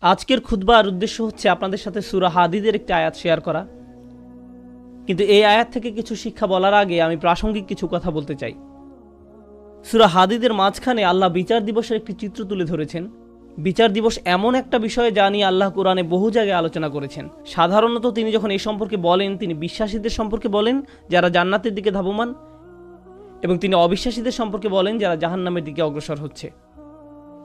আজকের খুতবার উদ্দেশ্য হচ্ছে আপনাদের সাথে সূরা হাদীদের একটি আয়াত শেয়ার করা। কিন্তু এই আয়াত থেকে কিছু শিক্ষা বলার আগে আমি প্রাসঙ্গিক কিছু কথা বলতে চাই। সূরা হাদীদের মাঝখানে আল্লাহ বিচার দিবসের একটি চিত্র তুলে ধরেছেন। বিচার দিবস এমন একটা বিষয় যা নিয়ে আল্লাহ কোরআনে বহু জায়গায় আলোচনা করেছেন। সাধারণত তিনি যখন এই সম্পর্কে বলেন, তিনি বিশ্বাসীদের সম্পর্কে বলেন যারা জান্নাতের দিকে ধাবমান, এবং তিনি অবিশ্বাসীদের সম্পর্কে বলেন যারা জাহান্নামের দিকে অগ্রসর হচ্ছে।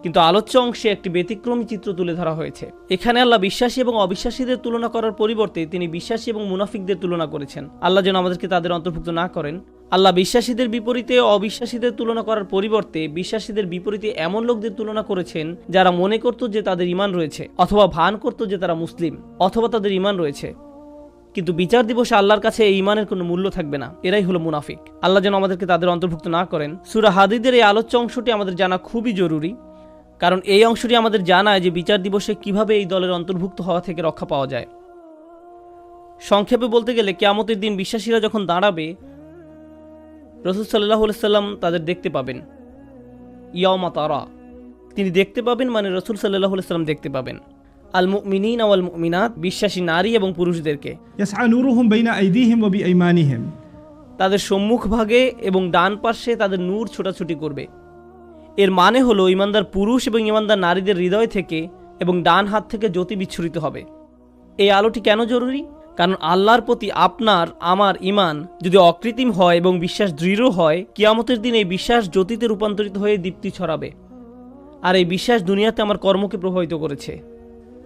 কিন্তু আলোচ্য অংশে একটি ব্যতিক্রমী চিত্র তুলে ধরা হয়েছে। এখানে আল্লাহ বিশ্বাসী এবং অবিশ্বাসীদের তুলনা করার পরিবর্তে তিনি বিশ্বাসী এবং মুনাফিকদের তুলনা করেছেন। আল্লাহ যেন আমাদেরকে তাদের অন্তর্ভুক্ত না করেন। আল্লাহ বিশ্বাসীদের বিপরীতে অবিশ্বাসীদের তুলনা করার পরিবর্তে বিশ্বাসীদের বিপরীতে এমন লোকদের তুলনা করেছেন যারা মনে করত যে তাদের ঈমান রয়েছে, অথবা ভান করত যে তারা মুসলিম, অথবা তাদের ঈমান রয়েছে, কিন্তু বিচার দিবসে আল্লাহর কাছে এই ঈমানের কোনো মূল্য থাকবে না। এরাই হলো মুনাফিক। আল্লাহ যেন আমাদেরকে তাদের অন্তর্ভুক্ত না করেন। সূরা হাদীদের এই আলোচ্য অংশটি আমাদের জানা খুবই জরুরি, কারণ এই অংশটি আমাদের জানায় যে বিচার দিবসে কিভাবে এই দলের অন্তর্ভুক্ত হওয়া থেকে রক্ষা পাওয়া যায়। সংক্ষেপে বলতে গেলে কিয়ামতের দিন বিশ্বাসীরা যখন দাঁড়াবে, রাসূল সাল্লাল্লাহু আলাইহি সাল্লাম তাদের দেখতে পাবেন। ইয়াউমা তারা, তিনি দেখতে পাবেন মানে রাসূল সাল্লাল্লাহু আলাইহি সাল্লাম দেখতে পাবেন আল মুমিনিনা ওয়াল মুমিনাত, বিশ্বাসী নারী এবং পুরুষদেরকে। ইয়াসআ নূরুহুম বাইনা আইদিহিম ওয়া বিআইমানিহিম, তাদের সম্মুখ ভাগে এবং ডান পাশে তাদের নূর ছোটাছুটি করবে। এর মানে হলো ঈমানদার পুরুষ এবং ঈমানদার নারীদের হৃদয় থেকে এবং ডান হাত থেকে জ্যোতি বিচ্ছুরিত হবে। এই আলোটি কেন জরুরি? কারণ আল্লাহর প্রতি আপনার আমার ঈমান যদি অকৃত্রিম হয় এবং বিশ্বাস দৃঢ় হয়, কিয়ামতের দিন এই বিশ্বাস জ্যোতিতে রূপান্তরিত হয়ে দীপ্তি ছড়াবে। আর এই বিশ্বাস দুনিয়াতে আমার কর্মকে প্রভাবিত করেছে।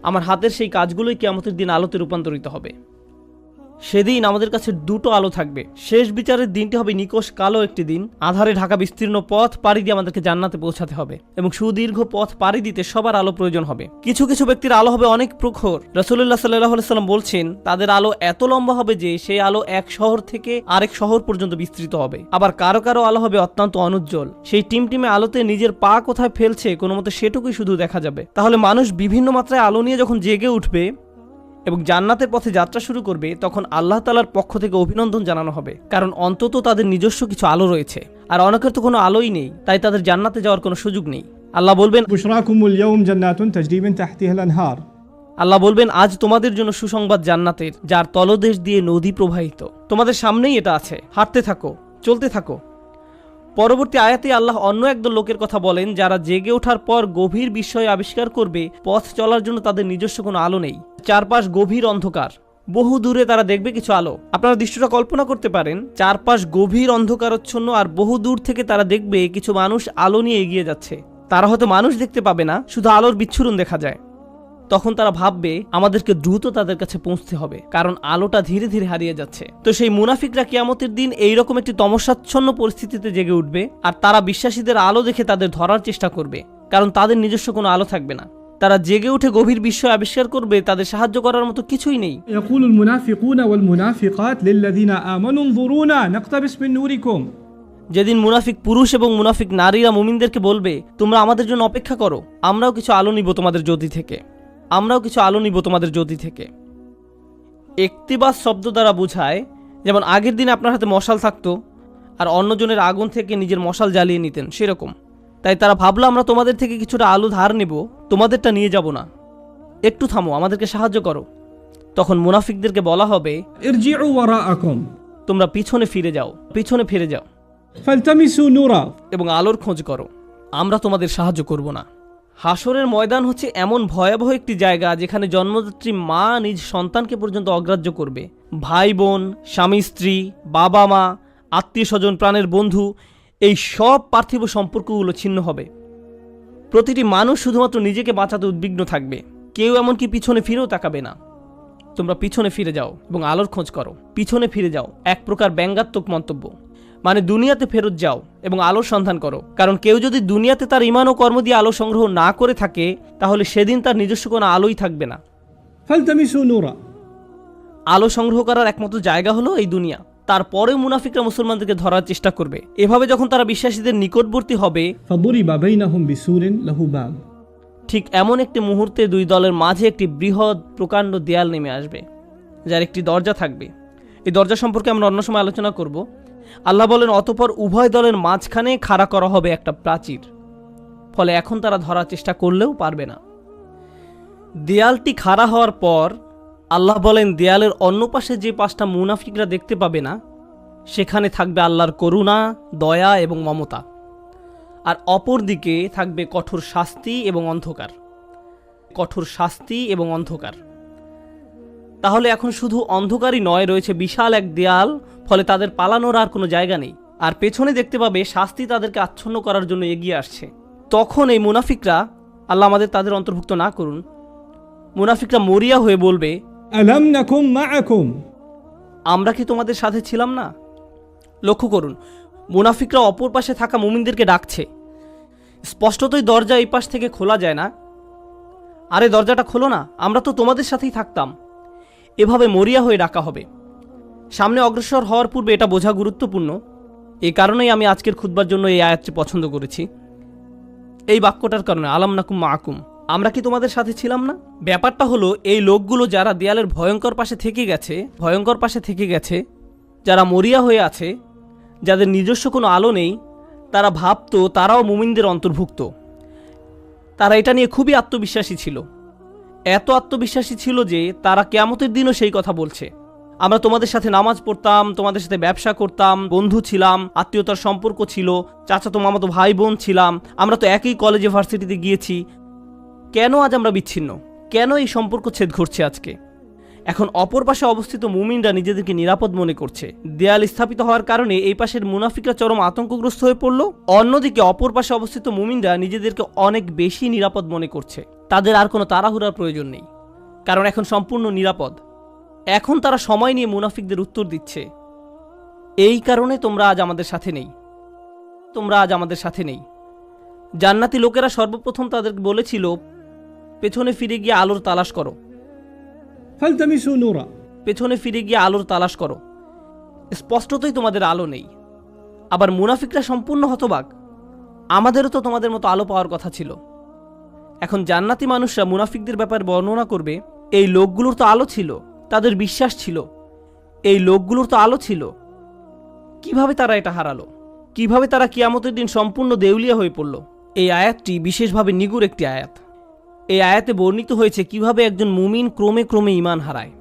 আমার হাতের সেই কাজগুলোই কিয়ামতের দিন আলোতে রূপান্তরিত হবে। সেদিন আমাদের কাছে দুটো আলো থাকবে। শেষ বিচারের দিনটি হবে নিকষ কালো একটি দিন। আধারে ঢাকা বিস্তীর্ণ পথ পাড়ি দিয়ে আমাদেরকে জান্নাতে পৌঁছাতে হবে, এবং সুদীর্ঘ পথ পাড়ি দিতে সবার আলো প্রয়োজন হবে। কিছু কিছু ব্যক্তির আলো হবে অনেক প্রখর। রাসূলুল্লাহ সাল্লাল্লাহু আলাইহি সাল্লাম বলছেন তাদের আলো এত লম্বা হবে যে সেই আলো এক শহর থেকে আরেক শহর পর্যন্ত বিস্তৃত হবে। আবার কারো কারো আলো হবে অত্যন্ত অনুজ্জ্বল। সেই টিমটিমে আলোতে নিজের পা কোথায় ফেলছে কোনো মতে সেটুকুই শুধু দেখা যাবে। তাহলে মানুষ বিভিন্ন মাত্রায় আলো নিয়ে যখন জেগে উঠবে এবং জান্নাতের পথে যাত্রা শুরু করবে, তখন আল্লাহ তাআলার পক্ষ থেকে অভিনন্দন জানানো হবে, কারণ অন্তত তাদের নিজস্ব কিছু আলো রয়েছে। আর অনেকের তো কোনো আলোই নেই, তাই তাদের জান্নাতে যাওয়ার কোনো সুযোগ নেই। আল্লাহ বলবেন, বুশরাকুমুল ইয়াউম জান্নাতুন তাজরি মিন তাহতিহাল আনহার, আল্লাহ বলবেন আজ তোমাদের জন্য সুসংবাদ জান্নাতের, যার তলদেশ দিয়ে নদী প্রবাহিত। তোমাদের সামনেই এটা আছে, হাঁটতে থাকো, চলতে থাকো। পরবর্তী আয়াতে আল্লাহ অন্য একদল লোকের কথা বলেন যারা জেগে ওঠার পর গভীর বিস্ময় আবিষ্কার করবে পথ চলার জন্য তাদের নিজস্ব কোনো আলো নেই। চারপাশ গভীর অন্ধকার, বহু দূরে তারা দেখবে কিছু আলো। আপনারা দৃশ্যটা কল্পনা করতে পারেন, চারপাশ গভীর অন্ধকারচ্ছন্ন, আর বহু দূর থেকে তারা দেখবে কিছু মানুষ আলো নিয়ে এগিয়ে যাচ্ছে। তারা হয়তো মানুষ দেখতে পাবে না, শুধু আলোর বিচ্ছুরণ দেখা যায়। তখন তারা ভাববে আমাদেরকে দ্রুত তাদের কাছে পৌঁছতে হবে, কারণ আলোটা ধীরে ধীরে হারিয়ে যাচ্ছে। তো সেই মুনাফিকরা কিয়ামতের দিন এইরকম একটি তমসাচ্ছন্ন পরিস্থিতিতে জেগে উঠবে, আর তারা বিশ্বাসীদের আলো দেখে তাদের ধরার চেষ্টা করবে, কারণ তাদের নিজস্ব কোনো আলো থাকবে না। তারা জেগে উঠে গভীর বিস্ময় আবিষ্কার করবে তাদের সাহায্য করার মতো কিছুই নেই। ইয়াকুলুল মুনাফিকুনা ওয়াল মুনাফিকাত লিল্লাযিনা আমানু নযুরুনা নাকতাবিস মিন নূরিকুম, যেদিন মুনাফিক পুরুষ এবং মুনাফিক নারীরা মুমিনদেরকে বলবে তোমরা আমাদের জন্য অপেক্ষা করো, আমরাও কিছু আলো নিব তোমাদের জ্যোতি থেকে, আমরাও কিছু আলো নিব তোমাদের জ্যোতি থেকে। ইকতিবাস শব্দ দ্বারা বোঝায়, যেমন আগের দিন আপনার হাতে মশাল থাকতো আর অন্যজনের আগুন থেকে নিজের মশাল জ্বালিয়ে নিতেন, সেরকম। তাই তারা ভাবলো আমরা তোমাদের থেকে কিছুটা আলো ধার নেব, তোমাদেরটা নিয়ে যাব না, একটু থামো, আমাদেরকে সাহায্য করো। তখন মুনাফিকদেরকে বলা হবে ইরজিউ ওয়ারাআকুম, তোমরা পিছনে ফিরে যাও, পিছনে ফিরে যাও ফালতামিসু নূরা, এবং আলোর খোঁজ করো, আমরা তোমাদের সাহায্য করব না। হাসরের ময়দান হচ্ছে এমন ভয়াবহ একটি জায়গা যেখানে জন্মদাত্রী মা নিজ সন্তানকে পর্যন্ত অগ্রাহ্য করবে। ভাই বোন, স্বামী স্ত্রী, বাবা মা, আত্মীয় স্বজন, প্রাণের বন্ধু, এই সব পার্থিব সম্পর্কগুলো ছিন্ন হবে। প্রতিটি মানুষ শুধুমাত্র নিজেকে বাঁচাতে উদ্বিগ্ন থাকবে, কেউ এমনকি পিছনে ফিরেও তাকাবে না। তোমরা পিছনে ফিরে যাও এবং আলোর খোঁজ করো, পিছনে ফিরে যাও এক প্রকার ব্যঙ্গাত্মক মন্তব্য, মানে দুনিয়াতে ফেরত যাও এবং আলোর সন্ধান করো। কারণ কেউ যদি দুনিয়াতে তার ঈমান ও কর্ম দিয়ে আলো সংগ্রহ না করে থাকে, তাহলে সেদিন তার নিজস্ব কোনো আলোই থাকবে না। ফালতামিসু নূরা, আলো সংগ্রহ করার একমাত্র জায়গা হলো এই দুনিয়া। তারপরে মুনাফিকরা মুসলমানদেরকে ধরার চেষ্টা করবে। এভাবে যখন তারা বিশ্বাসীদের নিকটবর্তী হবে, ফাদুরিবা বাইনাহুম বিসুরিন লাহু বাব, ঠিক এমন একটি মুহূর্তে দুই দলের মাঝে একটি বৃহৎ প্রকাণ্ড দেয়াল নেমে আসবে, যার একটি দরজা থাকবে। এই দরজা সম্পর্কে আমরা অন্য সময় আলোচনা করব। আল্লাহ বলেন অতঃপর উভয় দলের মাঝখানে খাড়া করা হবে একটা প্রাচীর, ফলে এখন তারা ধরার চেষ্টা করলেও পারবে না। দেয়ালটি খাড়া হওয়ার পর আল্লাহ বলেন, দেয়ালের অন্য পাশে যে 5টা মুনাফিকরা দেখতে পাবে না, সেখানে থাকবে আল্লাহর করুণা, দয়া এবং মমতা, আর অপর দিকে থাকবে কঠোর শাস্তি এবং অন্ধকার। কঠোর শাস্তি এবং অন্ধকার। তাহলে এখন শুধু অন্ধকারই নয়, রয়েছে বিশাল এক দেয়াল, ফলে তাদের পালানোর আর কোনো জায়গা নেই। আর পেছনে দেখতে পাবে শাস্তি তাদেরকে আচ্ছন্ন করার জন্য এগিয়ে আসছে। তখন এই মুনাফিকরা, আল্লাহ আমাদের তাদের অন্তর্ভুক্ত না করুন, মুনাফিকরা মরিয়া হয়ে বলবে, ألم نكن معكم আমরা কি তোমাদের সাথে ছিলাম না? লক্ষ্য করুন, মুনাফিকরা অপর পাশে থাকা মুমিনদেরকে ডাকছে। স্পষ্টতই দরজা এই পাশ থেকে খোলা যায় না। আরে দরজাটা খোলো না, আমরা তো তোমাদের সাথেই থাকতাম। এভাবে মরিয়া হয়ে ডাকা হবে। সামনে অগ্রসর হওয়ার পূর্বে এটা বোঝা গুরুত্বপূর্ণ। এই কারণেই আমি আজকের খুতবার জন্য এই আয়াতটি পছন্দ করেছি। এই বাক্যটার কারণে, আলাম নাকুম মাকুম, আমরা কি তোমাদের সাথে ছিলাম না? ব্যাপারটা হলো, এই লোকগুলো যারা দেয়ালের ভয়ঙ্কর পাশে থেকে গেছে, যারা মরিয়া হয়ে আছে, যাদের নিজস্ব কোনো আলো নেই, তারা ভাবতো তারাও মুমিনদের অন্তর্ভুক্ত। তারা এটা নিয়ে খুবই আত্মবিশ্বাসী ছিল। এত আত্মবিশ্বাসী ছিল যে তারা কিয়ামতের দিনও সেই কথা বলছে, আমরা তোমাদের সাথে নামাজ পড়তাম, তোমাদের সাথে ব্যবসা করতাম, বন্ধু ছিলাম, আত্মীয়তার সম্পর্ক ছিল, চাচাতো মামাতো ভাই বোন ছিলাম, আমরা তো একই কলেজে ভার্সিটিতে গিয়েছি। কেন আজ আমরা বিচ্ছিন্ন? কেন এই সম্পর্ক ছেদ ঘটছে আজকে? এখন অপর পাশে অবস্থিত মুমিনরা নিজেদেরকে নিরাপদ মনে করছে। দেয়াল স্থাপিত হওয়ার কারণে এই পাশের মুনাফিকরা চরম আতঙ্কগ্রস্ত হয়ে পড়ল। অন্যদিকে অপর পাশে অবস্থিত মুমিনরা নিজেদেরকে অনেক বেশি নিরাপদ মনে করছে। তাদের আর কোনো তাড়াহুড়ার প্রয়োজন নেই, কারণ এখন সম্পূর্ণ নিরাপদ। এখন তারা সময় নিয়ে মুনাফিকদের উত্তর দিচ্ছে, এই কারণে তোমরা আজ আমাদের সাথে নেই। জান্নাতি লোকেরা সর্বপ্রথম তাদেরকে বলেছিল, পেছনে ফিরে গিয়ে আলোর তালাশ করো, فالتمسوا نورا পেছনে ফিরে গিয়ে আলোর তালাশ করো। স্পষ্টতই তোমাদের আলো নেই। আবার মুনাফিকরা সম্পূর্ণ হতবাক, আমাদেরও তো তোমাদের মতো আলো পাওয়ার কথা ছিল। এখন জান্নাতি মানুষরা মুনাফিকদের ব্যাপারে বর্ণনা করবে, এই লোকগুলোর তো আলো ছিল, তাদের বিশ্বাস ছিল, এই লোকগুলোর তো আলো ছিল, কিভাবে তারা এটা হারালো? কিভাবে তারা কিয়ামতের দিন সম্পূর্ণ দেউলিয়া হয়ে পড়ল? এই আয়াতটি বিশেষভাবে নিগুড় একটি আয়াত। এই আয়াতে বর্ণিত হয়েছে কিভাবে একজন মুমিন ক্রমে ক্রমে ঈমান হারায়,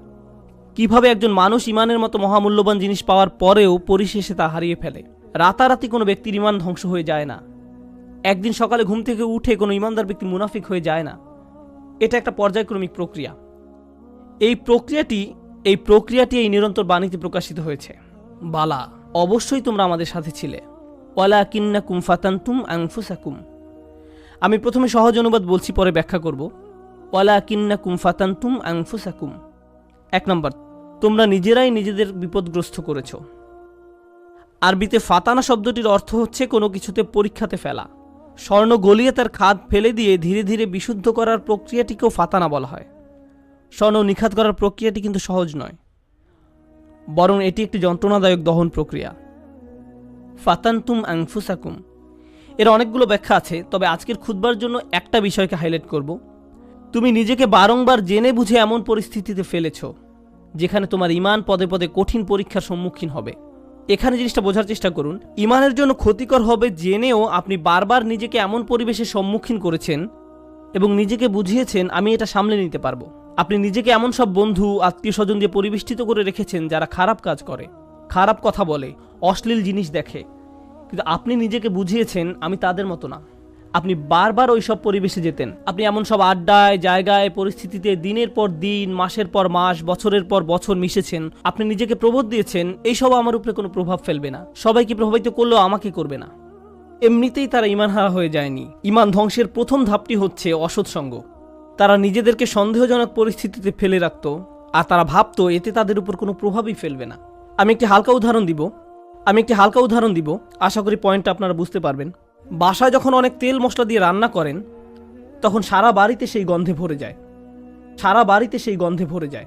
কিভাবে একজন মানুষ ঈমানের মতো মহামূল্যবান জিনিস পাওয়ার পরেও পরিশেষে তা হারিয়ে ফেলে। রাতারাতি কোনো ব্যক্তির ঈমান ধ্বংস হয়ে যায় না। একদিন সকালে ঘুম থেকে উঠে কোনো ঈমানদার ব্যক্তি মুনাফিক হয়ে যায় না। এটা একটা পর্যায়ক্রমিক প্রক্রিয়া। এই প্রক্রিয়াটি এই নিরন্তর বাণীতে প্রকাশিত হয়েছে, বালা, অবশ্যই তোমরা আমাদের সাথে ছিলে, ওয়ালাকিন্নাকুম ফাতানতুম আনফুসাকুম। আমি প্রথমে সহজ অনুবাদ বলছি, পরে ব্যাখ্যা করব। ওয়ালাকিন্নাকুম ফাতানতুম আনফুসাকুম। 1 নম্বর, তোমরা নিজেরাই নিজেদের বিপদগ্রস্ত করেছ। আরবিতে ফাতানা শব্দটির অর্থ হচ্ছে কোনো কিছুতে পরীক্ষাতে ফেলা। স্বর্ণ গলিয়ে তার খাদ ফেলে দিয়ে ধীরে ধীরে বিশুদ্ধ করার প্রক্রিয়াটিকেও ফাতানা বলা হয়। স্বর্ণ নিখাত করার প্রক্রিয়াটি কিন্তু সহজ নয়, বরং এটি একটি যন্ত্রণাদায়ক দহন প্রক্রিয়া। ফাতানতুম আনফুসাকুম এর অনেকগুলো ব্যাখ্যা আছে, তবে আজকের খুতবার জন্য একটা বিষয়কে হাইলাইট করব। তুমি নিজেকে বারংবার জেনে বুঝে এমন পরিস্থিতিতে ফেলেছ যেখানে তোমার ঈমান পদে পদে কঠিন পরীক্ষার সম্মুখীন হবে। এখানে জিনিসটা বোঝার চেষ্টা করুন, ঈমানের জন্য ক্ষতিকর হবে জেনেও আপনি বারবার নিজেকে এমন পরিবেশের সম্মুখীন করেছেন এবং নিজেকে বুঝিয়েছেন আমি এটা সামলে নিতে পারবো। আপনি নিজেকে এমন সব বন্ধু, আত্মীয় স্বজন দিয়ে পরিবেষ্টিত করে রেখেছেন যারা খারাপ কাজ করে, খারাপ কথা বলে, অশ্লীল জিনিস দেখে, কিন্তু আপনি নিজেকে বুঝিয়েছেন আমি তাদের মতো না। আপনি বারবার ওই সব পরিবেশে যেতেন। আপনি এমন সব আড্ডায়, জায়গায়, পরিস্থিতিতে দিনের পর দিন, মাসের পর মাস, বছরের পর বছর মিশেছেন। আপনি নিজেকে প্রবোধ দিয়েছেন এইসব আমার উপরে কোনো প্রভাব ফেলবে না, সবাইকে প্রভাবিত করলেও আমাকে করবে না। এমনিতেই তারা ঈমান হারা হয়ে যায়নি। ঈমান ধ্বংসের প্রথম ধাপটি হচ্ছে অসৎসঙ্গ। তারা নিজেদেরকে সন্দেহজনক পরিস্থিতিতে ফেলে রাখত, আর তারা ভাবতো এতে তাদের উপর কোনো প্রভাবই ফেলবে না। আমি একটি হালকা উদাহরণ দিব, আশা করি পয়েন্টটা আপনারা বুঝতে পারবেন। বাসায় যখন অনেক তেল মশলা দিয়ে রান্না করেন, তখন সারা বাড়িতে সেই গন্ধে ভরে যায়।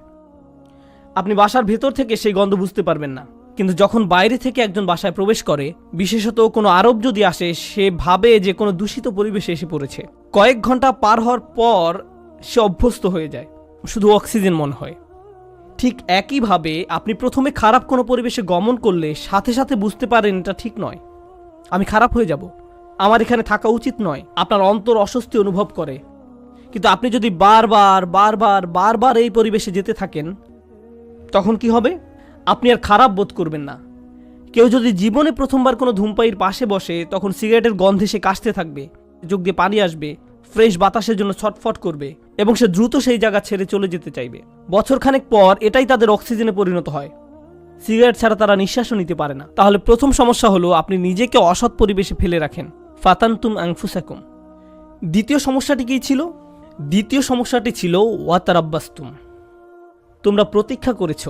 আপনি বাসার ভেতর থেকে সেই গন্ধ বুঝতে পারবেন না, কিন্তু যখন বাইরে থেকে একজন বাসায় প্রবেশ করে, বিশেষত কোনো আরব যদি আসে, সে ভাবে যে কোনো দূষিত পরিবেশে এসে পড়েছে। কয়েক ঘন্টা পার হওয়ার পর সে অভ্যস্ত হয়ে যায়, শুধু অক্সিজেন মনে হয়। ঠিক একইভাবে আপনি প্রথমে খারাপ কোনো পরিবেশে গমন করলে সাথে সাথে বুঝতে পারেন এটা ঠিক নয়, আমি খারাপ হয়ে যাব, আমার এখানে থাকা উচিত নয়। আপনার অন্তর অস্বস্তি অনুভব করে, কিন্তু আপনি যদি বারবার বারবার বারবার এই পরিবেশে যেতে থাকেন, তখন কি হবে? আপনি আর খারাপ বোধ করবেন না। কেউ যদি জীবনে প্রথমবার কোনো ধূমপায়ীর পাশে বসে, তখন সিগারেটের গন্ধে সে কাশতে থাকবে, চোখ দিয়ে পানি আসবে, ফ্রেশ বাতাসের জন্য ছটফট করবে এবং সে দ্রুত সেই জায়গা ছেড়ে চলে যেতে চাইবে। বছরখানেক পর এটাই তাদের অক্সিজেনে পরিণত হয়। সিগারেট ছাড়া তারা নিঃশ্বাসও নিতে পারে না। তাহলে প্রথম সমস্যা হলো আপনি নিজেকে অসৎ পরিবেশে ফেলে রাখেন। ফাতান্তুম আনফুসাকুম। দ্বিতীয় সমস্যাটি কী ছিল? দ্বিতীয় সমস্যাটি ছিল ওয়াতারাব্বাস্তুম। তোমরা প্রতীক্ষা করেছ,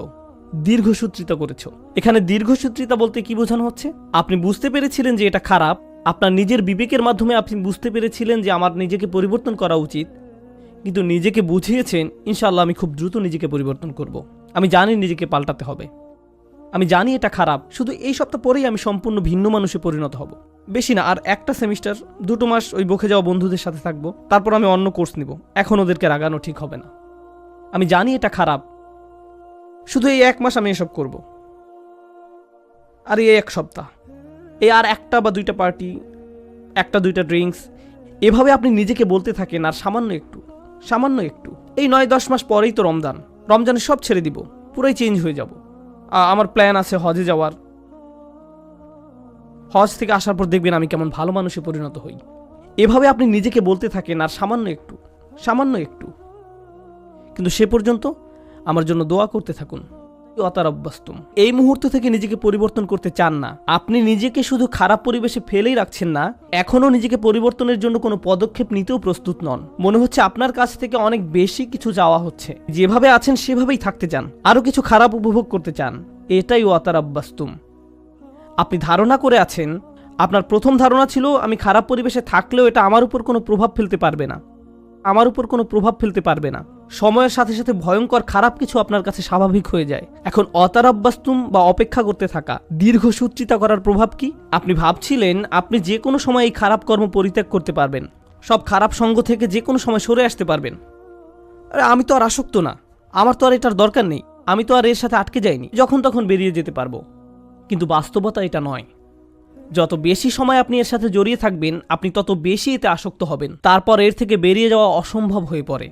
দীর্ঘসূত্রিতা করেছ। এখানে দীর্ঘসূত্রিতা বলতে কি বোঝানো হচ্ছে? আপনি বুঝতে পেরেছিলেন যে এটা খারাপ, আপনার নিজের বিবেকের মাধ্যমে আপনি বুঝতে পেরেছিলেন যে আমার নিজেকে পরিবর্তন করা উচিত, কিন্তু নিজেকে বুঝিয়েছেন ইনশাআল্লাহ আমি খুব দ্রুত নিজেকে পরিবর্তন করব। আমি জানি নিজেকে পাল্টাতে হবে, আমি জানি এটা খারাপ, শুধু এই সপ্তাহ পরেই আমি সম্পূর্ণ ভিন্ন মানুষে পরিণত হব। বেশি না, আর একটা সেমিস্টার 2 মাস ওই বকে যাওয়া বন্ধুদের সাথে থাকবো, তারপর আমি অন্য কোর্স নিব। এখন ওদেরকে রাগানো ঠিক হবে না। আমি জানি এটা খারাপ, শুধু এই 1 মাস আমি এসব করব। আর এই 1 সপ্তাহ, এই আর 1টা বা 2টা পার্টি, 1টা 2টা ড্রিঙ্কস, এভাবে আপনি নিজেকে বলতে থাকেন। আর সামান্য একটু এই 9-10 মাস পরেই তো রমজানে সব ছেড়ে দিব, পুরাই চেঞ্জ হয়ে যাব। আমার প্ল্যান আছে হজে যাওয়ার। হজ থেকে আসার পর দেখবেন আমি কেমন ভালো মানুষে পরিণত হই। এভাবে আপনি নিজেকে বলতে থাকেন আর সামান্য একটু, কিন্তু সে পর্যন্ত আমার জন্য দোয়া করতে থাকুন। ওয়াতারাব্বাস্তুম। এই মুহূর্ত থেকে নিজেকে পরিবর্তন করতে চান না, আপনি নিজেকে শুধু খারাপ পরিবেশে ফেলেই রাখছেন না, এখনও নিজেকে পরিবর্তনের জন্য কোনো পদক্ষেপ নিতেও প্রস্তুত নন। মনে হচ্ছে আপনার কাছ থেকে অনেক বেশি কিছু চাওয়া হচ্ছে। যেভাবে আছেন সেভাবেই থাকতে চান, আরও কিছু খারাপ উপভোগ করতে চান। এটাই ওয়াতারাব্বাস্তুম। আপনি ধারণা করে আছেন, আপনার প্রথম ধারণা ছিল আমি খারাপ পরিবেশে থাকলেও এটা আমার উপর কোনো প্রভাব ফেলতে পারবে না। সময়ের সাথে সাথে ভয়ঙ্কর খারাপ কিছু আপনার কাছে স্বাভাবিক হয়ে যায়। এখন অতারাব্বাস্তুম বা অপেক্ষা করতে থাকা, দীর্ঘসূত্রিতা করার প্রভাব কি? আপনি ভাবছিলেন আপনি যে কোনো সময় এই খারাপ কর্ম পরিত্যাগ করতে পারবেন, সব খারাপ সঙ্গ থেকে যে কোনো সময় সরে আসতে পারবেন। আরে আমি তো আর আসক্ত না, আমার তো আর এটার দরকার নেই, আমি তো আর এর সাথে আটকে যাইনি, যখন তখন বেরিয়ে যেতে পারবো। কিন্তু বাস্তবতা এটা নয়। যত বেশি সময় আপনি এর সাথে জড়িয়ে থাকবেন, আপনি তত বেশি এতে আসক্ত হবেন। তারপর এর থেকে বেরিয়ে যাওয়া অসম্ভব হয়ে পড়ে।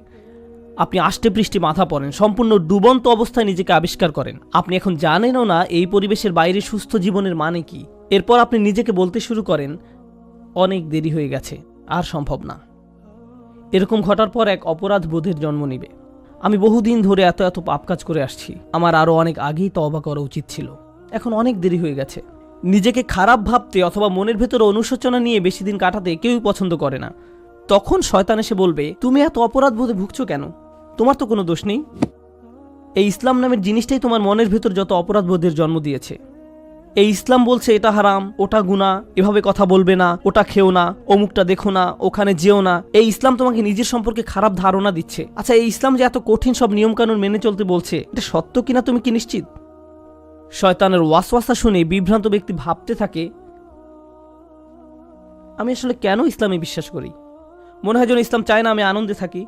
আপনি আষ্টে পৃষ্ঠে মাথা পড়েন, সম্পূর্ণ ডুবন্ত অবস্থায় নিজেকে আবিষ্কার করেন। আপনি এখন জানেনও না এই পরিবেশের বাইরে সুস্থ জীবনের মানে কি। এরপর আপনি নিজেকে বলতে শুরু করেন, অনেক দেরি হয়ে গেছে, আর সম্ভব না। এরকম ঘটার পর এক অপরাধ বোধের জন্ম নেবে। আমি বহুদিন ধরে এত পাপ কাজ করে আসছি, আমার আরও অনেক আগেই তওবা করা উচিত ছিল, এখন অনেক দেরি হয়ে গেছে। নিজেকে খারাপ ভাবতে অথবা মনের ভেতরে অনুশোচনা নিয়ে বেশি দিন কাটাতে কেউই পছন্দ করে না। তখন শয়তান এসে বলবে, তুমি এত অপরাধ বোধে ভুগছো কেন? তোমার তো কোনো দোষ নেই। এই ইসলাম নামের জিনিসটাই তোমার মনের ভেতর যত অপরাধ বোধের জন্ম দিয়েছে। এই ইসলাম বলছে এটা হারাম, ওটা গুনাহ, এভাবে কথা বলবে না, ওটা খেও না, অমুকটা দেখো না, ওখানে যেও না। এই ইসলাম তোমাকে নিজের সম্পর্কে খারাপ ধারণা দিচ্ছে। আচ্ছা, এই ইসলাম যে এত কঠিন সব নিয়মকানুন মেনে চলতে বলছে, এটা সত্য কিনা তুমি কি নিশ্চিত? শয়তানের ওয়াসওয়াসা শুনে বিভ্রান্ত ব্যক্তি ভাবতে থাকে, আমি আসলে কেন ইসলামে বিশ্বাস করি? মনে হয় যেন ইসলাম চায় না আমি আনন্দে থাকি।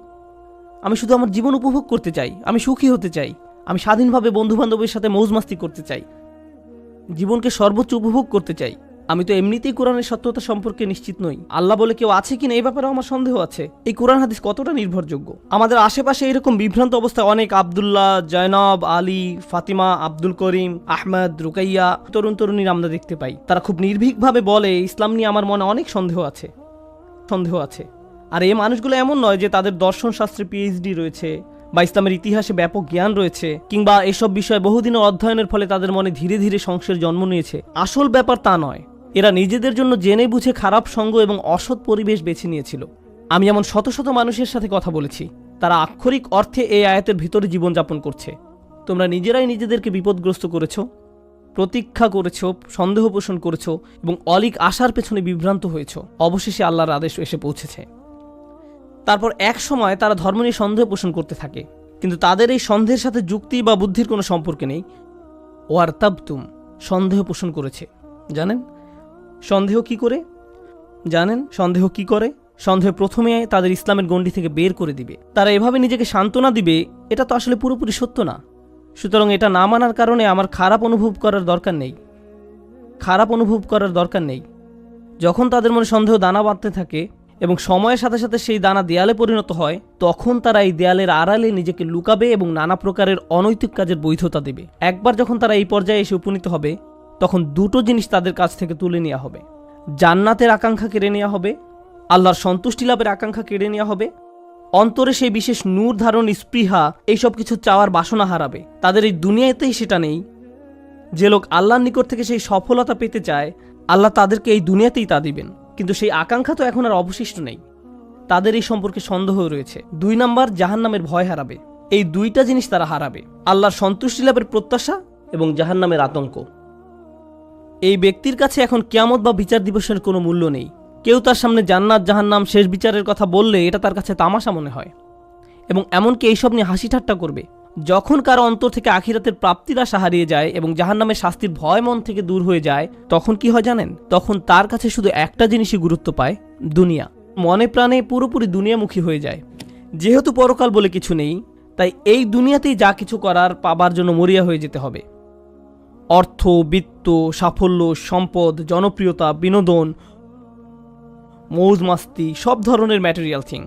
আমি শুধু আমার জীবন উপভোগ করতে চাই, আমি সুখী হতে চাই, আমি স্বাধীনভাবে বন্ধুবান্ধবের সাথে মৌজ মাস্তি করতে চাই, জীবনকে সর্বোচ্চ উপভোগ করতে চাই। আমি তো এমনিতেই কোরআনের সত্যতা সম্পর্কে নিশ্চিত নই। আল্লাহ বলে কেউ আছে কিনা এই ব্যাপারেও আমার সন্দেহ আছে। এই কোরআন হাদিস কতটা নির্ভরযোগ্য? আমাদের আশেপাশে এরকম বিভ্রান্ত অবস্থায় অনেক আব্দুল্লাহ, জয়নব, আলী, ফাতিমা, আব্দুল করিম, আহমেদ, রুকাইয়া তরুণ তরুণীর আমরা দেখতে পাই। তারা খুব নির্ভীকভাবে বলে, ইসলাম নিয়ে আমার মনে অনেক সন্দেহ আছে। আর এই মানুষগুলো এমন নয় যে তাদের দর্শন শাস্ত্রে পিএইচডি রয়েছে বা ইসলামের ইতিহাসে ব্যাপক জ্ঞান রয়েছে, কিংবা এসব বিষয়ে বহুদিনের অধ্যয়নের ফলে তাদের মনে ধীরে ধীরে সংশয়ের জন্ম নিয়েছে। আসল ব্যাপার তা নয়। এরা নিজেদের জন্য জেনে বুঝে খারাপ সঙ্গ এবং অসৎ পরিবেশ বেছে নিয়েছিল। আমি এমন শত শত মানুষের সাথে কথা বলেছি, তারা আক্ষরিক অর্থে এই আয়াতের ভিতরে জীবনযাপন করছে। তোমরা নিজেরাই নিজেদেরকে বিপদগ্রস্ত করেছো, প্রতীক্ষা করেছো, সন্দেহ পোষণ করেছো এবং অলিক আশার পেছনে বিভ্রান্ত হয়েছ। অবশেষে আল্লাহর আদেশ এসে পৌঁছেছে। তারপর এক সময় তারা ধর্ম নিয়ে সন্দেহ পোষণ করতে থাকে, কিন্তু তাদের এই সন্দেহের সাথে যুক্তি বা বুদ্ধির কোনো সম্পর্ক নেই। ওয়ারতাবতুম, সন্দেহ পোষণ করেছে। জানেন সন্দেহ কি করে? সন্দেহ প্রথমে তাদের ইসলামের গণ্ডি থেকে বের করে দিবে। তারা এভাবে নিজেকে সান্ত্বনা দিবে, এটা তো আসলে পুরোপুরি সত্য না, সুতরাং এটা না মানার কারণে আমার খারাপ অনুভব করার দরকার নেই। যখন তাদের মনে সন্দেহ দানা বাঁধতে থাকে এবং সময়ের সাথে সাথে সেই দানা দেয়ালে পরিণত হয়, তখন তারা এই দেয়ালের আড়ালে নিজেকে লুকাবে এবং নানা প্রকারের অনৈতিক কাজের বৈধতা দেবে। একবার যখন তারা এই পর্যায়ে এসে উপনীত হবে, তখন দুটো জিনিস তাদের কাছ থেকে তুলে নেওয়া হবে। জান্নাতের আকাঙ্ক্ষা কেড়ে নেওয়া হবে, আল্লাহর সন্তুষ্টি লাভের আকাঙ্ক্ষা কেড়ে নেওয়া হবে, অন্তরে সেই বিশেষ নূর ধারণ, স্পৃহা, এইসব কিছু চাওয়ার বাসনা হারাবে। তাদের এই দুনিয়াতেই সেটা নেই। যে লোক আল্লাহর নিকট থেকে সেই সফলতা পেতে চায়, আল্লাহ তাদেরকে এই দুনিয়াতেই তা দিবেন, কিন্তু সেই আকাঙ্ক্ষা তো এখন আর অবশিষ্ট নেই। তাদের এই সম্পর্কে সন্দেহ রয়েছে। 2 নাম্বার, জাহান্নামের ভয় হারাবে। এই দুইটা জিনিস তারা হারাবে, আল্লাহর সন্তুষ্টি লাভের প্রত্যাশা এবং জাহান্নামের আতঙ্ক। এই ব্যক্তির কাছে এখন কিয়ামত বা বিচার দিবসের কোনো মূল্য নেই। কেউ তার সামনে জান্নাত, জাহান্নাম, শেষ বিচারের কথা বললে এটা তার কাছে তামাশা মনে হয়, এবং এমনকি এইসব নিয়ে হাসি ঠাট্টা করবে। যখন কারো অন্তর থেকে আখিরাতের প্রাপ্তির আশা হারিয়ে যায় এবং জাহান্নামের শাস্তির ভয় মন থেকে দূর হয়ে যায়, তখন কি হয় জানেন? তখন তার কাছে শুধু একটা জিনিসই গুরুত্ব পায়, দুনিয়া। মনে প্রাণে পুরোপুরি দুনিয়ামুখী হয়ে যায়। যেহেতু পরকাল বলে কিছু নেই, তাই এই দুনিয়াতেই যা কিছু করার পাবার জন্য মরিয়া হয়ে যেতে হবে। অর্থ, বিত্ত, সাফল্য, সম্পদ, জনপ্রিয়তা, বিনোদন, মৌজ মাস্তি, সব ধরনের ম্যাটেরিয়াল থিং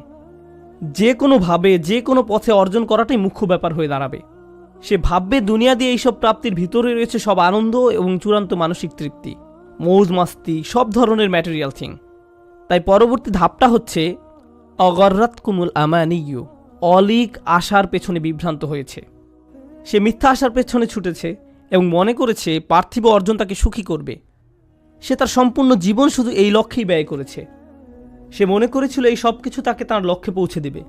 যে কোনোভাবে যে কোনো পথে অর্জন করাটাই মুখ্য ব্যাপার হয়ে দাঁড়াবে। সে ভাববে দুনিয়া দিয়ে এইসব প্রাপ্তির ভিতরে রয়েছে সব আনন্দ এবং চূড়ান্ত মানসিক তৃপ্তি, মৌজ মাস্তি, সব ধরনের ম্যাটেরিয়াল থিং। তাই পরবর্তী ধাপটা হচ্ছে অগর্রাতকুমুল আমানিয়্যু, অলিক আশার পেছনে বিভ্রান্ত হয়েছে। সে মিথ্যা আশার পেছনে ছুটেছে এবং মনে করেছে পার্থিব অর্জন তাকে সুখী করবে। সে তার সম্পূর্ণ জীবন শুধু এই লক্ষ্যেই ব্যয় করেছে। সে মনে করেছিল এই সব কিছু তাকে তার লক্ষ্যে পৌঁছে দেবে।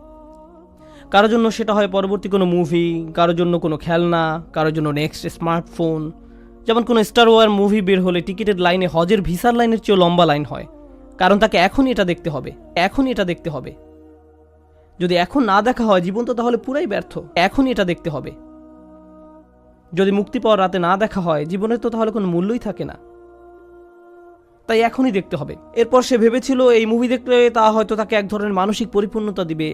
কারোর জন্য সেটা হয় পরবর্তী কোনো মুভি, কারোর জন্য কোনো খেলনা, কারোর জন্য নেক্সট স্মার্টফোন। যেমন কোনো স্টার ওয়ার মুভি বের হলে টিকিটের লাইনে হজের ভিসার লাইনের চেয়েও লম্বা লাইন হয়, কারণ তাকে এখনই এটা দেখতে হবে, এখনই এটা দেখতে হবে। যদি এখন না দেখা হয়, জীবন তো তাহলে পুরাই ব্যর্থ। এখনই এটা দেখতে হবে। যদি মুক্তি পাওয়ার রাতে না দেখা হয়, জীবনের তো তাহলে কোনো মূল্যই থাকে না। তাই এখনই দেখতে হবে। এরপর সে ভেবেছিল এই মুভি দেখলে তা হয়তো তাকে এক ধরনের মানসিক পরিপূর্ণতা দিবে,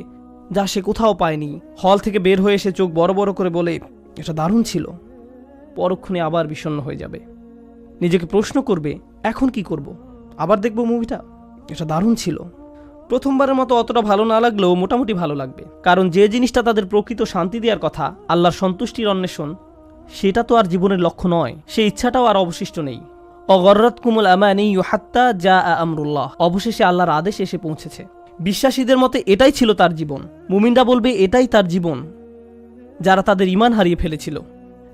যা সে কোথাও পায়নি। হল থেকে বের হয়ে এসে চোখ বড় বড় করে বলে, এটা দারুণ ছিল। পরক্ষণে আবার বিষণ্ণ হয়ে যাবে। নিজেকে প্রশ্ন করবে, এখন কি করব? আবার দেখব মুভিটা? এটা দারুণ ছিল। প্রথমবারের মতো অতটা ভালো না লাগলেও মোটামুটি ভালো লাগবে, কারণ যে জিনিসটা তাদের প্রকৃত শান্তি দেওয়ার কথা, আল্লাহর সন্তুষ্টির অন্বেষণ, সেটা তো আর জীবনের লক্ষ্য নয়। সেই ইচ্ছাটাও আর অবশিষ্ট নেই। অগর্রাতকুমুল আমানিয়্যু হাত্তা জাআ আমরুল্লাহ, অবশেষে আল্লাহর আদেশ এসে পৌঁছেছে। বিশ্বাসীদের মতে এটাই ছিল তার জীবন। মুমিনরা বলবে এটাই তার জীবন, যারা তাদের ঈমান হারিয়ে ফেলেছিল,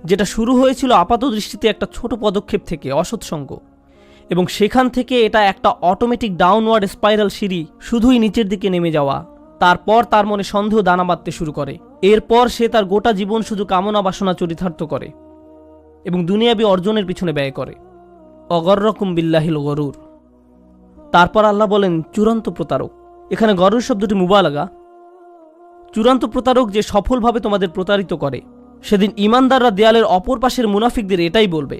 যেটা শুরু হয়েছিল আপাত দৃষ্টিতে একটা ছোট পদক্ষেপ থেকে, অসৎসঙ্গ, এবং সেখান থেকে এটা একটা অটোমেটিক ডাউনওয়ার্ড স্পাইরাল সিঁড়ি, শুধুই নিচের দিকে নেমে যাওয়া। তারপর তার মনে সন্দেহ দানা বাঁধতে শুরু করে। এরপর সে তার গোটা জীবন শুধু কামনা বাসনা চরিতার্থ করে এবং দুনিয়াবি অর্জনের পিছনে ব্যয় করে। অগররকুম বিল্লাহিল গরুর। তারপর আল্লাহ বলেন চূড়ান্ত প্রতারক। এখানে গরুর শব্দটি মুবালাগা। চূড়ান্ত প্রতারক যে সফলভাবে তোমাদের প্রতারিত করে। সেদিন ঈমানদাররা দেয়ালের অপর পাশের মুনাফিকদের এটাই বলবে।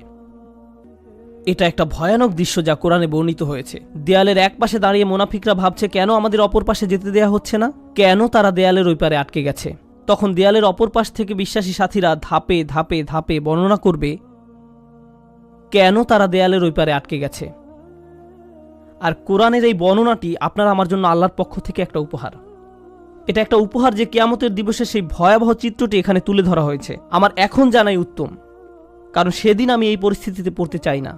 এটা একটা ভয়ানক দৃশ্য যা কোরআনে বর্ণিত হয়েছে। দেয়ালের এক পাশে দাঁড়িয়ে মুনাফিকরা ভাবছে, কেন আমাদের অপর পাশে যেতে দেয়া হচ্ছে না? কেন তারা দেয়ালের ওই পারে আটকে গেছে? তখন দেয়ালের অপর পাশ থেকে বিশ্বাসী সাথীরা ধাপে ধাপে ধাপে বর্ণনা করবে কেন তারা দেয়ালের ওই পারে আটকে গেছে। আর কোরআনের এই বর্ণনাটি আপনার আমার জন্য আল্লাহর পক্ষ থেকে একটা উপহার। এটা একটা উপহার যে কিয়ামতের দিবসে সেই ভয়াবহ চিত্রটি এখানে তুলে ধরা হয়েছে। আমার এখন জানাই উত্তম, কারণ সেদিন আমি এই পরিস্থিতিতে পড়তে চাই না।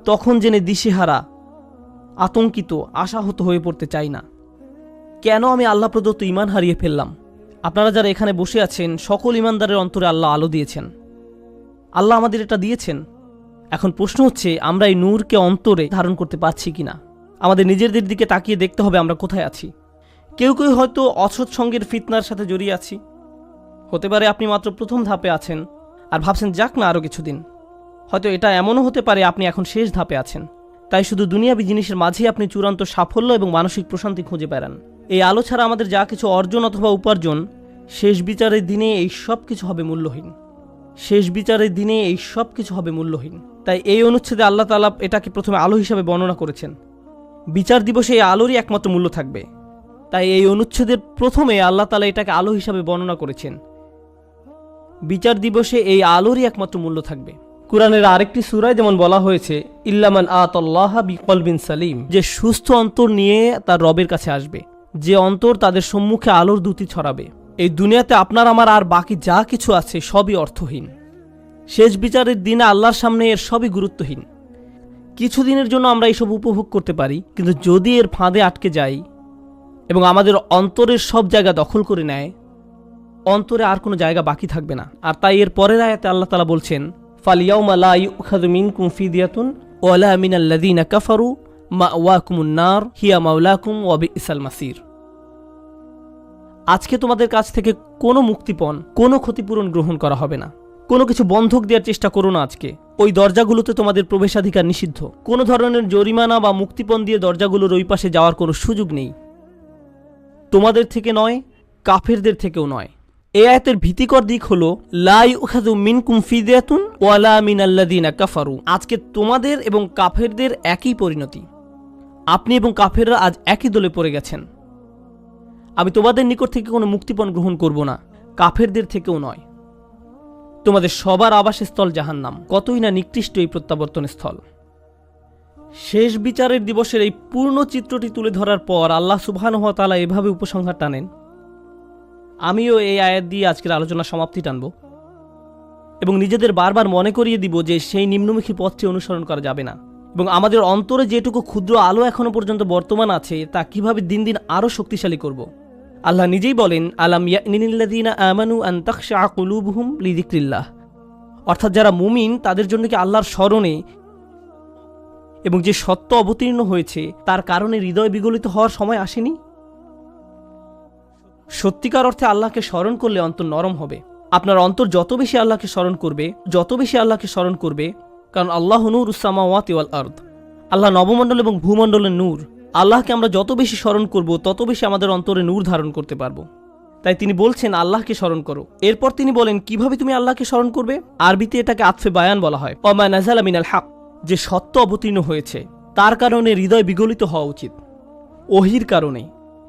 তখন জেনে দিশেহারা, আতঙ্কিত, আশাহত হয়ে পড়তে চাই না। কেন আমি আল্লাহ প্রদত্ত ঈমান হারিয়ে ফেললাম? আপনারা যারা এখানে বসে আছেন, সকল ঈমানদারের অন্তরে আল্লাহ আলো দিয়েছেন। আল্লাহ আমাদের এটা দিয়েছেন। এখন প্রশ্ন হচ্ছে, আমরা এই নূরকে অন্তরে ধারণ করতে পারছি কিনা। আমাদের নিজেদের দিকে তাকিয়ে দেখতে হবে আমরা কোথায় আছি। কেউ কেউ হয়তো অসৎ সঙ্গের ফিতনার সাথে জড়িয়ে আছি। হতে পারে আপনি মাত্র প্রথম ধাপে আছেন আর ভাবছেন যাক না আরও কিছুদিন। হয়তো এটা এমনও হতে পারে আপনি এখন শেষ ধাপে আছেন। তাই শুধু দুনিয়াবি জিনিসের মাঝেই আপনি চূড়ান্ত সাফল্য এবং মানসিক প্রশান্তি খুঁজে বেড়ান। এই আলো ছাড়া আমাদের যা কিছু অর্জন অথবা উপার্জন, শেষ বিচারের দিনে এই সব কিছু হবে মূল্যহীন। শেষ বিচারের দিনে এই সব কিছু হবে মূল্যহীন। তাই এই অনুচ্ছেদে আল্লাহ তাআলা এটাকে প্রথমে আলো হিসাবে বর্ণনা করেছেন। বিচার দিবসে এই আলোরই একমাত্র মূল্য থাকবে। তাই এই অনুচ্ছেদের প্রথমে আল্লাহ তাআলা এটাকে আলো হিসাবে বর্ণনা করেছেন। বিচার দিবসে এই আলোরই একমাত্র মূল্য থাকবে। কুরআনের আরেকটি সূরায় যেমন বলা হয়েছে ইল্লামান আতাল্লাহা বিকলবিন সালিম, যে সুস্থ অন্তর নিয়ে তার রবের কাছে আসবে, যে অন্তর তাদের সম্মুখে আলোর দ্যুতি ছড়াবে। এই দুনিয়াতে আপনার আমার আর বাকি যা কিছু আছে সবই অর্থহীন। শেষ বিচারের দিনে আল্লাহর সামনে এর সবই গুরুত্বহীন। কিছুদিনের জন্য আমরা এইসব উপভোগ করতে পারি, কিন্তু যদি এর ফাঁদে আটকে যাই এবং আমাদের অন্তরের সব জায়গা দখল করে নেয়, অন্তরে আর কোনো জায়গা বাকি থাকবে না। আর তাই এর পরের আয়াতে আল্লাহ তাআলা বলছেন ফালিয়াউমা লা ইউখাযু মিনকুম ফিদিয়াতুন ওয়ালা মিনাল্লাযীনা কাফারু মাওয়াকুমুন নার হিয়া মাওলাকুম ওয়া বিইসাল মাসির। আজকে তোমাদের কাছ থেকে কোনো মুক্তিপণ, কোনো ক্ষতিপূরণ গ্রহণ করা হবে না। কোনো কিছু বন্ধক দেওয়ার চেষ্টা করো না। আজকে ওই দরজাগুলোতে তোমাদের প্রবেশাধিকার নিষিদ্ধ। কোনো ধরনের জরিমানা বা মুক্তিপণ দিয়ে দরজাগুলোর ওই পাশে যাওয়ার কোনো সুযোগ নেই। তোমাদের থেকে নয়, কাফেরদের থেকেও নয়। এই আয়াতের ভীতিকর দিক হলো লা ইউখাযু মিনকুম ফিদিয়াতুন ওয়ালা মিনাল্লাযীনা কাফারু। আজকে তোমাদের এবং কাফেরদের একই পরিণতি। আপনি এবং কাফেররা আজ একই দলে পড়ে গেছেন। আমি তোমাদের নিকট থেকে কোনো মুক্তিপণ গ্রহণ করব না, কাফেরদের থেকেও নয়। তোমাদের সবার আবাসস্থল জাহান্নাম। কতই না নিকৃষ্ট এই প্রত্যাবর্তন স্থল। শেষ বিচারের দিবসের এই পূর্ণ চিত্রটি তুলে ধরার পর আল্লাহ সুবহানাহু ওয়া তাআলা এভাবে উপসংহার টানেন। আমিও এই আয়াত দিয়ে আজকের আলোচনা সমাপ্তি টানব এবং নিজেদের বারবার মনে করিয়ে দিব যে সেই নিম্নমুখী পথটি অনুসরণ করা যাবে না, এবং আমাদের অন্তরে যেটুকু ক্ষুদ্র আলো এখনো পর্যন্ত বর্তমান আছে তা কিভাবে দিন দিন আরও শক্তিশালী করব। আল্লাহ নিজেই বলেন আলাম ইয়ানিল্লাযীনা আমানু আন তাখশা কুলুবুহুম লিযিকরিল্লাহ, অর্থাৎ যারা মুমিন তাদের জন্য কি আল্লাহর স্মরণে এবং যে সত্য অবতীর্ণ হয়েছে তার কারণে হৃদয় বিগলিত হওয়ার সময় আসেনি? সত্যিকার অর্থে আল্লাহকে স্মরণ করলে অন্তর নরম হবে। আপনার অন্তর যত বেশি আল্লাহকে স্মরণ করবে, কারণ আল্লাহ নূরুস সামাওয়াতি ওয়াল আরদ, আল্লাহ নবমণ্ডল এবং ভূমণ্ডলের নূর। আল্লাহকে আমরা যত বেশি স্মরণ করব তত বেশি আমাদের অন্তরে নূর ধারণ করতে পারবো। তাই তিনি বলছেন আল্লাহকে স্মরণ করো। এরপর তিনি বলেন কিভাবে তুমি আল্লাহকে স্মরণ করবে। আরবিতে এটাকে আতফে বায়ান বলা হয়। ওয়া মা নাযালা মিনাল হক, যে সত্য অবতীর্ণ হয়েছে তার কারণে হৃদয় বিগলিত হওয়া উচিত। ওহির কারণে,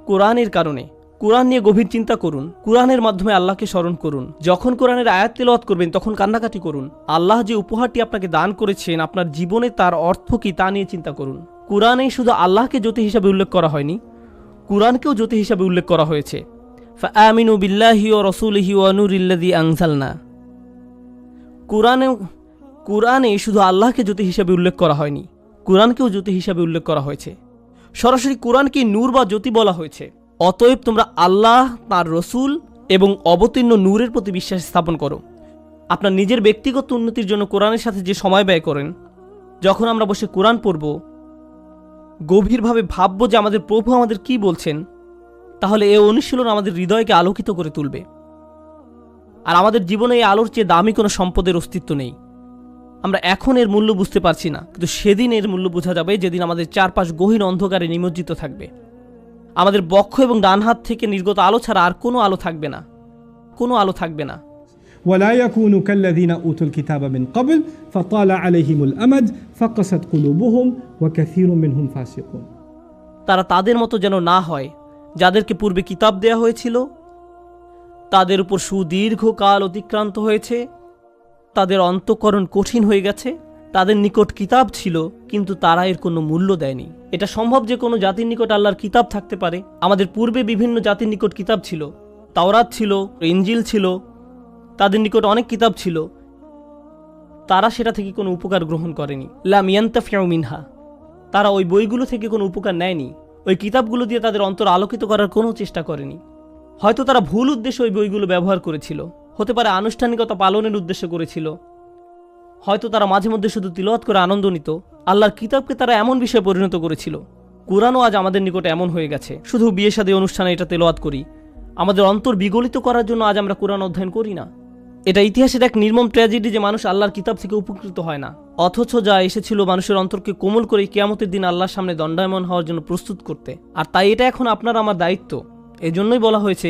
কোরআনের কারণে। কোরআন নিয়ে গভীর চিন্তা করুন, কোরআনের মাধ্যমে আল্লাহকে স্মরণ করুন। যখন কোরআনের আয়াত তেলাওয়াত করবেন তখন কান্নাকাটি করুন। আল্লাহ যে উপহারটি আপনাকে দান করেছেন আপনার জীবনে তার অর্থ কি তা নিয়ে চিন্তা করুন। কোরআনেই শুধু আল্লাহকে জ্যোতি হিসাবে উল্লেখ করা হয়নি, কোরআনকেও জ্যোতি হিসাবে উল্লেখ করা হয়েছে। ফাআমিনু বিল্লাহি ওয়া রাসূলিহি ওয়া নূরিল্লাযী আনজালনা। কোরআনে শুধু আল্লাহকে জ্যোতি হিসাবে উল্লেখ করা হয়নি, কোরআনকেও জ্যোতি হিসাবে উল্লেখ করা হয়েছে। সরাসরি কোরআনকে নূর বা জ্যোতি বলা হয়েছে। অতএব তোমরা আল্লাহ, তার রসুল এবং অবতীর্ণ নূরের প্রতি বিশ্বাস স্থাপন করো। আপনার নিজের ব্যক্তিগত উন্নতির জন্য কোরআনের সাথে যে সময় ব্যয় করেন, যখন আমরা বসে কোরআন পড়ব, গভীরভাবে ভাবব যে আমাদের প্রভু আমাদের কি বলছেন, তাহলে এই অনুশীলন আমাদের হৃদয়কে আলোকিত করে তুলবে। আর আমাদের জীবনে এই আলোর চেয়ে দামি কোনো সম্পদের অস্তিত্ব নেই। আমরা এখন এর মূল্য বুঝতে পারছি না, কিন্তু সেদিন এর মূল্য বোঝা যাবে যেদিন আমাদের চারপাশ গহীন অন্ধকারে নিমজ্জিত থাকবে। আমাদের বক্ষ এবং ডান হাত থেকে নির্গত আলো ছাড়া আর কোনো আলো থাকবে না, কোনো আলো থাকবে না। ولا يكونوا كالذين أوتوا الكتاب من قبل فطال عليهم الأمد فقست قلوبهم وكثير منهم فاسقون। তারা তাদের মতো যেন না হয় যাদেরকে পূর্বে কিতাব দেয়া হয়েছিল, তাদের উপর সুদীর্ঘ কাল অতিক্রান্ত হয়েছে, তাদের অন্তঃকরণ কঠিন হয়ে গেছে। তাদের নিকট কিতাব ছিল কিন্তু তারা এর কোনো মূল্য দেয়নি। এটা সম্ভব যে কোনো জাতির নিকট আল্লাহর কিতাব থাকতে পারে। আমাদের পূর্বে বিভিন্ন জাতির নিকট কিতাব ছিল, তাওরাত ছিল, ইনজিল ছিল, তাদের নিকট অনেক কিতাব ছিল, তারা সেটা থেকে কোনো উপকার গ্রহণ করেনি। লাম ইয়ান্তাফিউ মিনহা, তারা ওই বইগুলো থেকে কোনো উপকার নেয়নি। ওই কিতাবগুলো দিয়ে তাদের অন্তর আলোকিত করার কোনো চেষ্টা করেনি। হয়তো তারা ভুল উদ্দেশ্যে ওই বইগুলো ব্যবহার করেছিল, হতে পারে আনুষ্ঠানিকতা পালনের উদ্দেশ্যে করেছিল, হয়তো তারা মাঝে মধ্যে শুধু তিলাওয়াত করে আনন্দ নিত। আল্লাহর কিতাবকে তারা এমন বিষয়ে পরিণত করেছিল। কোরআনও আজ আমাদের নিকটে এমন হয়ে গেছে, শুধু বিয়ে শাদী অনুষ্ঠানে এটা তেলাওয়াত করি। আমাদের অন্তর বিগলিত করার জন্য আজ আমরা কোরআন অধ্যয়ন করি না। এটা ইতিহাসের এক নির্মম ট্র্যাজেডি যে মানুষ আল্লাহর কিতাব থেকে উপকৃত হয় না, অথচ যা এসেছিল মানুষের অন্তরকে কোমল করে কিয়ামতের দিন আল্লাহর সামনে দণ্ডায়মান হওয়ার জন্য প্রস্তুত করতে। আর তাই এটা এখন আপনার আমার দায়িত্ব। এজন্যই বলা হয়েছে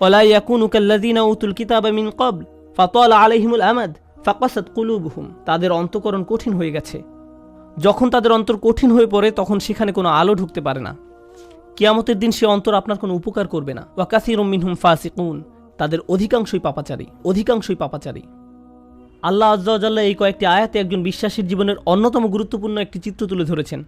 ওয়ালা ইয়াকুনু কাল্লাযীনা উতুল কিতাবা মিন ক্বাবল ফাতালা আলাইহিমুল আমাদ ফাকাসাত কুলুবুহুম। তাদের অন্তঃকরণ কঠিন হয়ে গেছে। যখন তাদের অন্তর কঠিন হয়ে পড়ে তখন সেখানে কোনো আলো ঢুকতে পারে না। কিয়ামতের দিন সে অন্তর আপনার কোনো উপকার করবে না। ওয়া কাসীরুম মিনহুম ফাসিকুন, তাদের অধিকাংশই পাপাচারী। আল্লাহ আজ্জা ওয়া জাল্লা এই কয়েকটি আয়াতে একজন বিশ্বাসীর জীবনের অন্যতম গুরুত্বপূর্ণ একটি চিত্র তুলে ধরেছেন।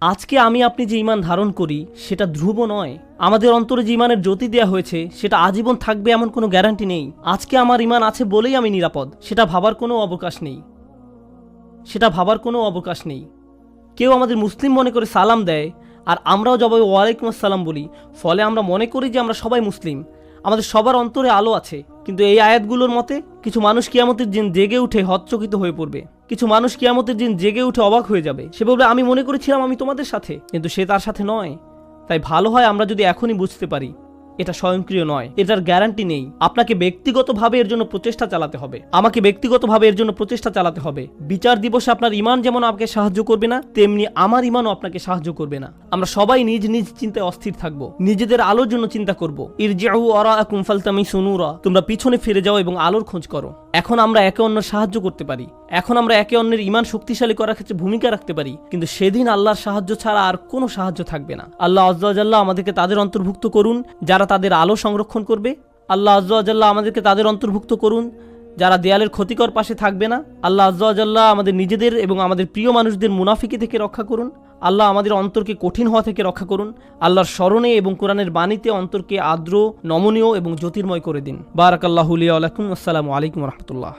আজকে আমি আপনি যে ঈমান ধারণ করি সেটা ধ্রুব নয়। আমাদের অন্তরে যে ঈমানের জ্যোতি দেওয়া হয়েছে সেটা আজীবন থাকবে এমন কোনো গ্যারান্টি নেই। আজকে আমার ঈমান আছে বলেই আমি নিরাপদ, সেটা ভাবার কোনো অবকাশ নেই। কেউ আমাদের মুসলিম মনে করে সালাম দেয় আর আমরাও জবাবে ওয়ালাইকুম আসসালাম বলি, ফলে আমরা মনে করি যে আমরা সবাই মুসলিম, আমাদের সবার অন্তরে আলো আছে। কিন্তু এই আয়াতগুলোর মতে কিছু মানুষ কিয়ামতের দিন জেগে উঠে হতচকিত হয়ে পড়বে, কিছু মানুষ কিয়ামতের দিন জেগে উঠে অবাক হয়ে যাবে। সে বলবে, আমি মনে করেছিলাম আমি তোমাদের সাথে, কিন্তু সে তার সাথে নয়। তাই ভালো হয় আমরা যদি এখনই বুঝতে পারি এটা স্বয়ংক্রিয় নয়, এটার গ্যারান্টি নেই। আপনাকে ব্যক্তিগতভাবে এর জন্য প্রচেষ্টা চালাতে হবে, আমাকে ব্যক্তিগতভাবে এর জন্য প্রচেষ্টা চালাতে হবে। বিচার দিবসে আপনার ঈমান যেমন আপনাকে সাহায্য করবে না, তেমনি আমার ঈমানও আপনাকে সাহায্য করবে না। আমরা সবাই নিজ নিজ চিন্তায় অস্থির থাকব, নিজেদের আলোর জন্য চিন্তা করব। ইরজিউ ওয়ারাআকুম ফালতামিসু নূরা, তোমরা পিছনে ফিরে যাও এবং আলোর খোঁজ করো। এখন আমরা একে অন্যের সাহায্য করতে পারি, এখন আমরা একে অন্যের ঈমান শক্তিশালী করার ক্ষেত্রে ভূমিকা রাখতে পারি, কিন্তু সেদিন আল্লাহর সাহায্য ছাড়া আর কোনো সাহায্য থাকবে না। আল্লাহ আজ্জা ওয়া জাল্লা আমাদেরকে তাদের অন্তর্ভুক্ত করুন যারা তাদের আলো সংরক্ষণ করবে। আল্লাহ আজ্জা ওয়া জাল্লা আমাদেরকে তাদের অন্তর্ভুক্ত করুন যারা দেয়ালের ক্ষতিকর পাশে থাকবে না। আল্লাহ আজ্জা ওয়া জাল্লা আমাদের নিজেদের এবং আমাদের প্রিয় মানুষদের মুনাফিকি থেকে রক্ষা করুন। আল্লাহ আমাদের অন্তরকে কঠিন হওয়া থেকে রক্ষা করুন। আল্লাহর স্মরণে এবং কোরআনের বাণীতে অন্তরকে আর্দ্র, নমনীয় এবং জ্যোতির্ময় করে দিন। বারাকাল্লাহু লি ওয়া লাকুম। আসসালামু আলাইকুম ওয়া রাহমাতুল্লাহ।